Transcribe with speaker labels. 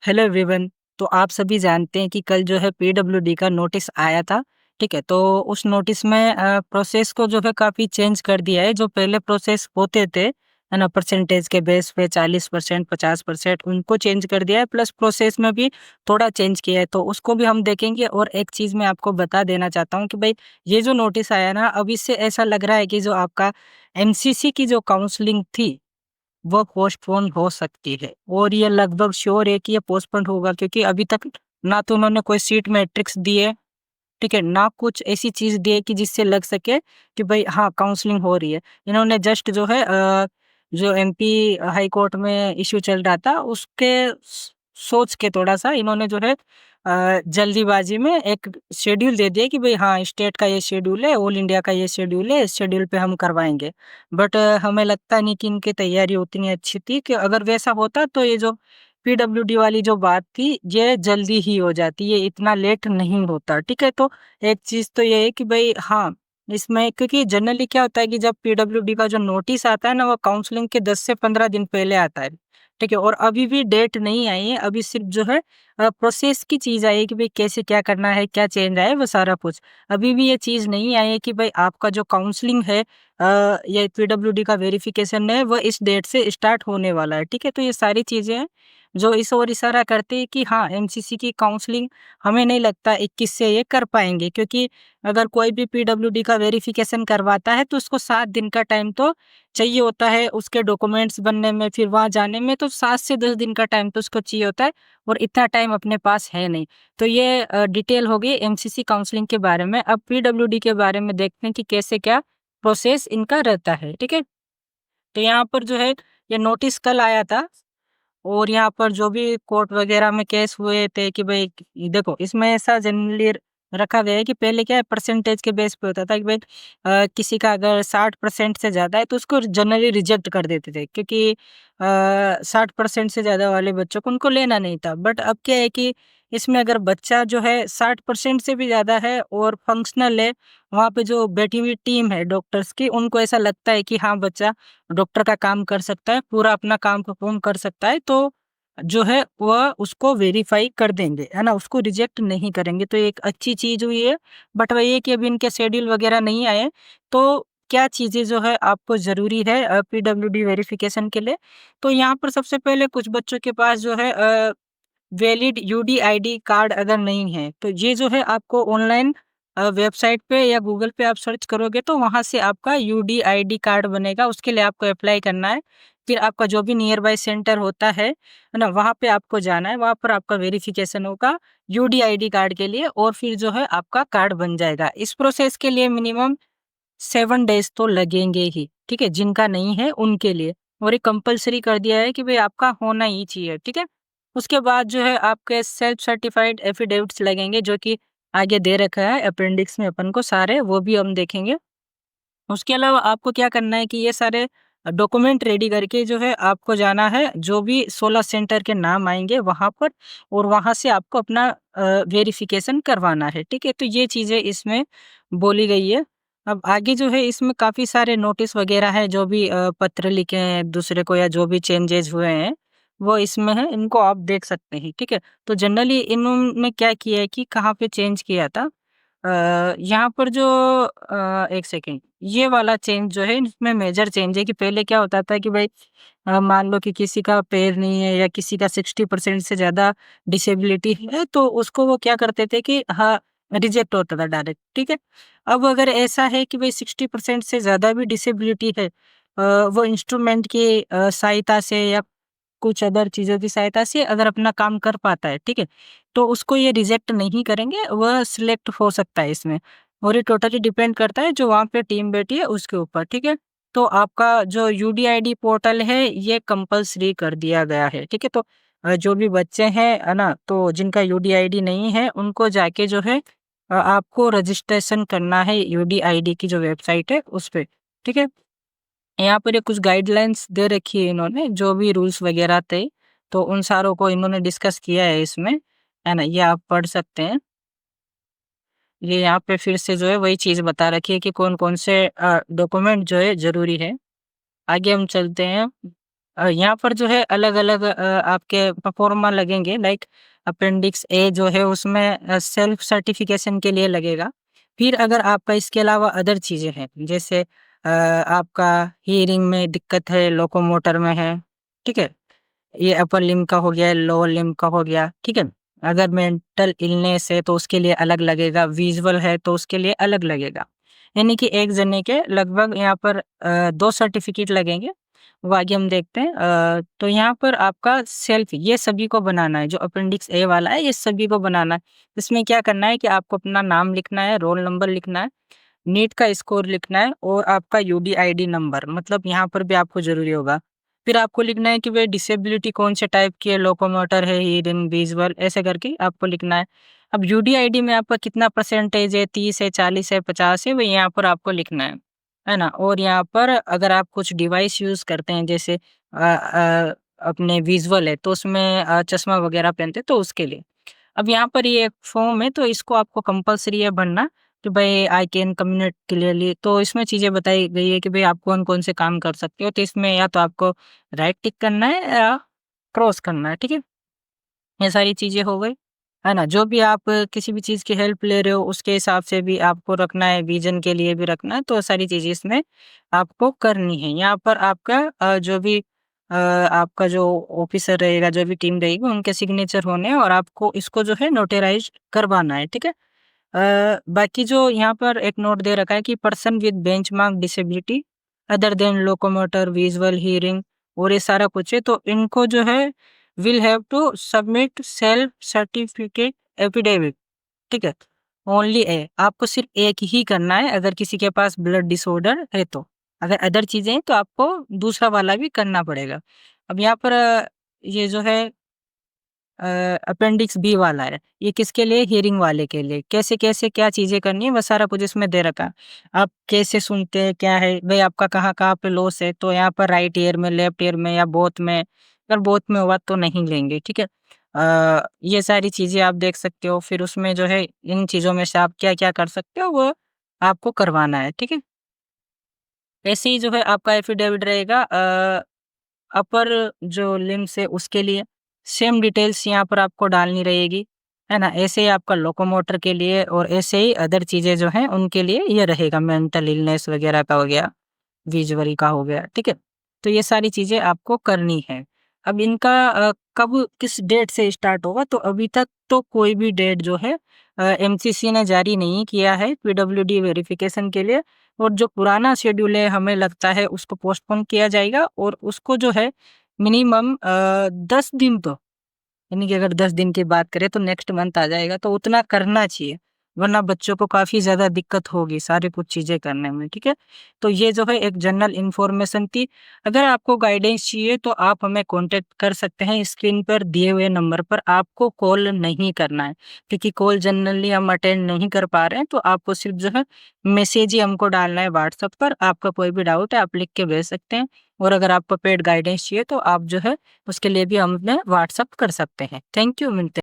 Speaker 1: Hello everyone. तो आप सभी जानते हैं कि कल जो है पीडब्ल्यूडी का नोटिस आया था। ठीक है, तो उस नोटिस में प्रोसेस को जो है काफ़ी चेंज कर दिया है। जो पहले प्रोसेस होते थे है ना, परसेंटेज के बेस पे 40%, 50%, उनको चेंज कर दिया है। प्लस प्रोसेस में भी थोड़ा चेंज किया है, तो उसको भी हम देखेंगे। और एक चीज़ मैं आपको बता देना चाहता हूँ कि भाई ये जो नोटिस आया ना, अब इससे ऐसा लग रहा है कि जो आपका एमसीसी की जो काउंसलिंग थी वो पोस्टपोन हो सकती है। और ये लगभग श्योर है कि ये पोस्टपोन होगा, क्योंकि अभी तक ना तो उन्होंने कोई सीट मैट्रिक्स दी है, ठीक है, ना कुछ ऐसी चीज़ दी है कि जिससे लग सके कि भाई हाँ काउंसलिंग हो रही है। इन्होंने जस्ट जो है जो एमपी हाई कोर्ट में इश्यू चल रहा था उसके सोच के थोड़ा सा इन्होंने जो है जल्दीबाजी में एक शेड्यूल दे दिया कि भाई हाँ स्टेट का ये शेड्यूल है, ऑल इंडिया का ये शेड्यूल है, इस शेड्यूल पे हम करवाएंगे। बट हमें लगता नहीं कि इनकी तैयारी उतनी अच्छी थी, कि अगर वैसा होता तो ये जो पीडब्ल्यूडी वाली जो बात थी ये जल्दी ही हो जाती, ये इतना लेट नहीं होता। ठीक है, तो एक चीज़ तो ये है कि भाई हाँ, इसमें क्योंकि जनरली क्या होता है कि जब पीडब्ल्यूडी का जो नोटिस आता है ना, वो काउंसलिंग के 10 से 15 दिन पहले आता है। ठीक है, और अभी भी डेट नहीं आई है, अभी सिर्फ जो है प्रोसेस की चीज़ आई है कि भाई कैसे क्या करना है, क्या चेंज आए, वो सारा कुछ। अभी भी ये चीज़ नहीं आई है कि भाई आपका जो काउंसलिंग है ये पीडब्ल्यूडी का वेरिफिकेशन है, वो इस डेट से स्टार्ट होने वाला है। ठीक है, तो ये सारी चीज़ें हैं जो इस ओर इशारा करते हैं कि हाँ एमसीसी की काउंसलिंग हमें नहीं लगता 21 से ये कर पाएंगे, क्योंकि अगर कोई भी पीडब्ल्यूडी का वेरिफिकेशन करवाता है तो उसको 7 दिन का टाइम तो चाहिए होता है उसके डॉक्यूमेंट्स बनने में, फिर वहाँ जाने में तो 7 से 10 दिन का टाइम तो उसको चाहिए होता है, और इतना टाइम अपने पास है नहीं। तो ये डिटेल हो गई एमसीसी काउंसलिंग के बारे में। अब पीडब्ल्यूडी के बारे में देखते हैं कि कैसे क्या प्रोसेस इनका रहता है। ठीक है, तो यहाँ पर जो है ये नोटिस कल आया था, और यहाँ पर जो भी कोर्ट वगैरह में केस हुए थे कि भाई देखो इसमें ऐसा जनरली रखा गया है कि पहले क्या है परसेंटेज के बेस पे होता था कि भाई किसी का अगर 60% से ज़्यादा है तो उसको जनरली रिजेक्ट कर देते थे, क्योंकि 60% से ज़्यादा वाले बच्चों को उनको लेना नहीं था। बट अब क्या है कि इसमें अगर बच्चा जो है 60% से भी ज़्यादा है और फंक्शनल है, वहाँ पे जो बैठी हुई टीम है डॉक्टर्स की, उनको ऐसा लगता है कि हाँ बच्चा डॉक्टर का काम कर सकता है, पूरा अपना काम परफॉर्म कर सकता है, तो जो है वह उसको वेरीफाई कर देंगे, है ना, उसको रिजेक्ट नहीं करेंगे। तो एक अच्छी चीज़ हुई है। बट वही है कि अभी इनके शेड्यूल वगैरह नहीं आए, तो क्या चीज़ें जो है आपको ज़रूरी है पीडब्ल्यूडी वेरिफिकेशन के लिए। तो यहाँ पर सबसे पहले कुछ बच्चों के पास जो है वैलिड यूडीआईडी कार्ड अगर नहीं है, तो ये जो है आपको ऑनलाइन वेबसाइट पे या गूगल पे आप सर्च करोगे तो वहाँ से आपका यूडीआईडी कार्ड बनेगा। उसके लिए आपको अप्लाई करना है। फिर आपका जो भी नियर बाय सेंटर होता है ना, वहाँ पे आपको जाना है, वहाँ पर आपका वेरिफिकेशन होगा यूडीआईडी कार्ड के लिए, और फिर जो है आपका कार्ड बन जाएगा। इस प्रोसेस के लिए मिनिमम 7 डेज़ तो लगेंगे ही, ठीक है? जिनका नहीं है उनके लिए, और ये कंपल्सरी कर दिया है कि भई आपका होना ही चाहिए, ठीक है? उसके बाद जो है आपके सेल्फ सर्टिफाइड एफिडेविट्स लगेंगे, जो कि आगे दे रखा है अपेंडिक्स में अपन को सारे, वो भी हम देखेंगे। उसके अलावा आपको क्या करना है कि ये सारे डॉक्यूमेंट रेडी करके जो है आपको जाना है, जो भी 16 सेंटर के नाम आएँगे वहाँ पर, और वहाँ से आपको अपना वेरिफ़िकेशन करवाना है, ठीक है? तो ये चीज़ें इसमें बोली गई है। अब आगे जो है इसमें काफ़ी सारे नोटिस वग़ैरह हैं, जो भी पत्र लिखे हैं एक-दूसरे को, या जो भी चेंजेज़ हुए हैं, वो इसमें है, इनको आप देख सकते हैं, ठीक है? तो जनरली इन्होंने क्या किया है कि कहाँ पे चेंज किया था, यहाँ पर जो एक सेकंड, ये वाला चेंज जो है इसमें मेजर चेंज है कि पहले क्या होता था कि भाई मान लो कि किसी का पैर नहीं है या किसी का 60% से ज़्यादा डिसेबिलिटी है, तो उसको वो क्या करते थे कि हाँ, रिजेक्ट होता था डायरेक्ट, ठीक है? अब अगर ऐसा है कि भाई 60% से ज़्यादा भी डिसेबिलिटी है, वो इंस्ट्रूमेंट की सहायता से या कुछ अदर चीज़ों की सहायता से अगर अपना काम कर पाता है, ठीक है? तो उसको ये रिजेक्ट नहीं करेंगे, वह सिलेक्ट हो सकता है इसमें, और ये टोटली डिपेंड करता है जो वहाँ पे टीम बैठी है उसके ऊपर, ठीक है? तो आपका जो यूडीआईडी पोर्टल है ये कंपल्सरी कर दिया गया है, ठीक है? तो जो भी बच्चे हैं, है ना? तो जिनका यूडीआईडी नहीं है उनको जाके जो है आपको रजिस्ट्रेशन करना है यूडीआईडी की जो वेबसाइट है उस पे, ठीक है? यहाँ पर ये कुछ गाइडलाइंस दे रखी है इन्होंने, जो भी रूल्स वगैरह थे, तो उन सारों को इन्होंने डिस्कस किया है इसमें, है ना? ये आप पढ़ सकते हैं। ये यहाँ पे फिर से जो है वही चीज़ बता रखी है कि कौन-कौन से डॉक्यूमेंट जो है ज़रूरी है। आगे हम चलते हैं। यहाँ पर जो है अलग-अलग आपके प्रोफ़ार्मा लगेंगे, लाइक अपेंडिक्स ए जो है उसमें सेल्फ सर्टिफ़िकेशन के लिए लगेगा। फिर अगर आपका इसके अलावा अदर चीज़ें हैं, जैसे आपका हियरिंग में दिक्कत है, लोकोमोटर में है, ठीक है? ये अपर लिम्ब का हो गया, लोअर लिम्ब का हो गया, ठीक है? अगर मेंटल इलनेस है तो उसके लिए अलग लगेगा, विज़ुअल है तो उसके लिए अलग लगेगा। यानी कि एक जने के लगभग यहाँ पर 2 सर्टिफ़िकेट लगेंगे। वो आगे हम देखते हैं। तो यहाँ पर आपका सेल्फ ये सभी को बनाना है, जो अपेंडिक्स ए वाला है ये सभी को बनाना है। इसमें क्या करना है कि आपको अपना नाम लिखना है, रोल नंबर लिखना है, नीट का स्कोर लिखना है और आपका यूडीआईडी नंबर, मतलब यहाँ पर भी आपको ज़रूरी होगा। फिर आपको लिखना है कि भई डिसेबिलिटी कौन से टाइप की है, लोकोमोटर है, हियरिंग, विज़ुअल, ऐसे करके आपको लिखना है। अब यूडीआईडी में आपका कितना परसेंटेज है, 30 है, 40 है, 50 है, वो यहाँ पर आपको लिखना है ना? और यहाँ पर अगर आप कुछ डिवाइस यूज़ करते हैं, जैसे अपने विज़ुअल है तो उसमें चश्मा वगैरह पहनते हैं तो उसके लिए। अब यहाँ पर ये एक फॉर्म है तो इसको आपको कंपल्सरी है भरना कि भाई आई कैन कम्युनिकेट क्लियरली। तो इसमें चीज़ें बताई गई है कि भाई आप कौन-कौन से काम कर सकते हो। तो इसमें या तो आपको राइट टिक करना है या क्रॉस करना है, ठीक है? ये सारी चीज़ें हो गई, है ना? जो भी आप किसी भी चीज़ की हेल्प ले रहे हो उसके हिसाब से भी आपको रखना है, विज़न के लिए भी रखना है, तो सारी चीज़ें इसमें आपको करनी है। यहाँ पर आपका जो भी आपका जो ऑफ़िसर रहेगा, जो भी टीम रहेगी उनके सिग्नेचर होने हैं और आपको इसको जो है नोटराइज़ करवाना है, ठीक है? बाकी जो यहाँ पर एक नोट दे रखा है कि person with benchmark disability other than locomotor, visual, hearing और ये सारा कुछ है, तो इनको जो है will have to submit self certificate affidavit, ठीक है? ओनली ए, आपको सिर्फ एक ही करना है अगर किसी के पास ब्लड डिसऑर्डर है तो। अगर अदर चीज़ें हैं तो आपको दूसरा वाला भी करना पड़ेगा। अब यहाँ पर ये जो है अपेंडिक्स बी वाला है, ये किसके लिए? हियरिंग वाले के लिए। कैसे-कैसे क्या चीज़ें करनी है वो सारा कुछ इसमें दे रखा है। आप कैसे सुनते हैं, क्या है, भई आपका कहाँ-कहाँ पे लॉस है, तो यहाँ पर राइट ईयर में, लेफ्ट ईयर में या बोथ में, अगर बोथ में हुआ तो नहीं लेंगे, ठीक है? ये सारी चीज़ें आप देख सकते हो, फिर उसमें जो है इन चीज़ों में से आप क्या-क्या कर सकते हो वो आपको करवाना है, ठीक है? ऐसे ही जो है आपका एफिडेविट रहेगा अपर जो लिम्स है उसके लिए सेम डिटेल्स यहाँ पर आपको डालनी रहेगी, है ना? ऐसे ही आपका लोकोमोटर के लिए और ऐसे ही अदर चीज़ें जो हैं उनके लिए ये रहेगा, मेंटल इलनेस वगैरह का हो गया, विजुअल का हो गया, ठीक है? तो ये सारी चीज़ें आपको करनी है। अब इनका कब किस डेट से स्टार्ट होगा, तो अभी तक तो कोई भी डेट जो है एमसीसी ने जारी नहीं किया है पीडब्ल्यूडी वेरिफिकेशन के लिए, और जो पुराना शेड्यूल है हमें लगता है उसको पोस्टपोन किया जाएगा और उसको जो है मिनिमम 10 दिन तो, यानी कि अगर 10 दिन की बात करें तो नेक्स्ट मंथ आ जाएगा, तो उतना करना चाहिए, वरना बच्चों को काफ़ी ज़्यादा दिक्कत होगी सारी कुछ चीज़ें करने में, ठीक है? तो ये जो है एक जनरल इन्फॉर्मेशन थी। अगर आपको गाइडेंस चाहिए तो आप हमें कॉन्टैक्ट कर सकते हैं, स्क्रीन पर दिए हुए नंबर पर आपको कॉल नहीं करना है, क्योंकि कॉल जनरली हम अटेंड नहीं कर पा रहे हैं, तो आपको सिर्फ जो है मैसेज ही हमको डालना है व्हाट्सएप पर। आपका कोई भी डाउट है आप लिख के भेज सकते हैं, और अगर आपको पेड गाइडेंस चाहिए तो आप जो है उसके लिए भी हम अपने व्हाट्सएप कर सकते हैं। थैंक यू, मिलते